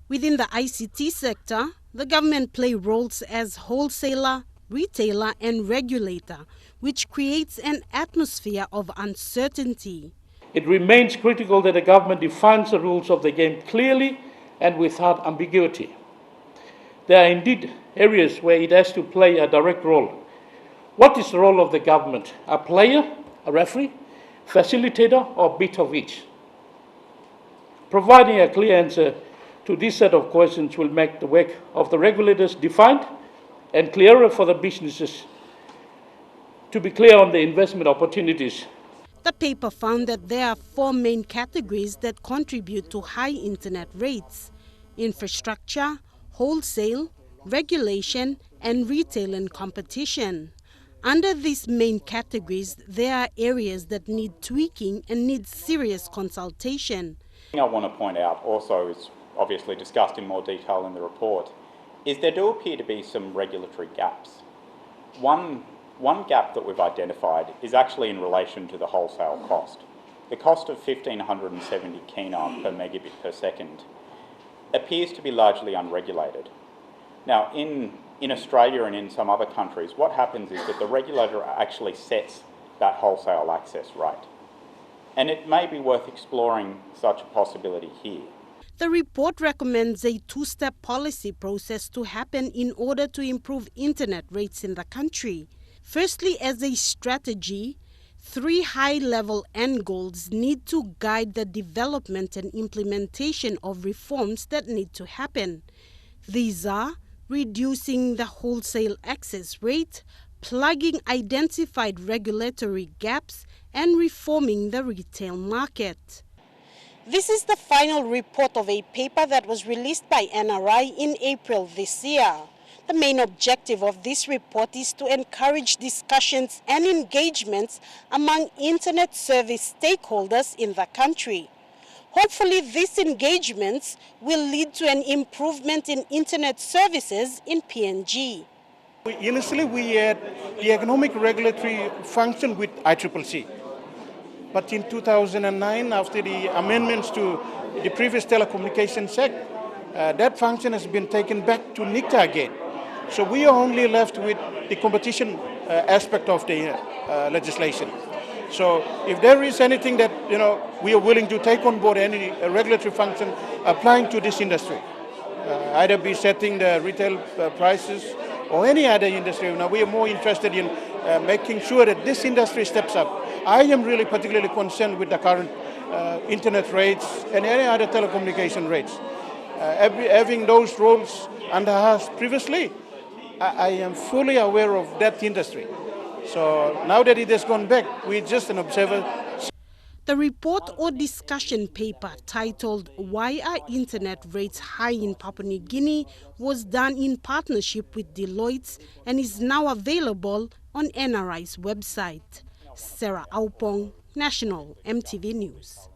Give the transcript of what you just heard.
Within the ICT sector, the government play roles as wholesaler, retailer and regulator, which creates an atmosphere of uncertainty. It remains critical that the government defines the rules of the game clearly and without ambiguity. There are indeed areas where it has to play a direct role. What is the role of the government? A player, a referee, facilitator, or a bit of each? Providing a clear answer to this set of questions will make the work of the regulators defined and clearer for the businesses to be clear on the investment opportunities. The paper found that there are 4 main categories that contribute to high internet rates: infrastructure, wholesale, regulation, and retail and competition. Under these main categories, there are areas that need tweaking and need serious consultation. The thing I want to point out also is obviously discussed in more detail in the report, is there do appear to be some regulatory gaps. One gap that we've identified is actually in relation to the wholesale cost. The cost of 1,570 kina per megabit per second appears to be largely unregulated. Now, in Australia and in some other countries, what happens is that the regulator actually sets that wholesale access rate. And it may be worth exploring such a possibility here. The report recommends a 2-step policy process to happen in order to improve internet rates in the country. Firstly, as a strategy, 3 high-level end goals need to guide the development and implementation of reforms that need to happen. These are reducing the wholesale access rate, plugging identified regulatory gaps, and reforming the retail market. This is the final report of a paper that was released by NRI in April this year. The main objective of this report is to encourage discussions and engagements among internet service stakeholders in the country. Hopefully, these engagements will lead to an improvement in internet services in PNG. Initially, we had the economic regulatory function with ICCC. But in 2009, after the amendments to the previous Telecommunications Act, that function has been taken back to NICTA again. So we are only left with the competition aspect of the legislation. So if there is anything that we are willing to take on board, any regulatory function applying to this industry, either be setting the retail prices or any other industry. Now we are more interested in making sure that this industry steps up. I am really particularly concerned with the current internet rates and any other telecommunication rates. Having those roles under us previously, I am fully aware of that industry. So now that it has gone back, we're just an observer. The report or discussion paper titled "Why Are Internet Rates High in Papua New Guinea" was done in partnership with Deloitte and is now available on NRI's website. Sarah Aupong, National EMTV News.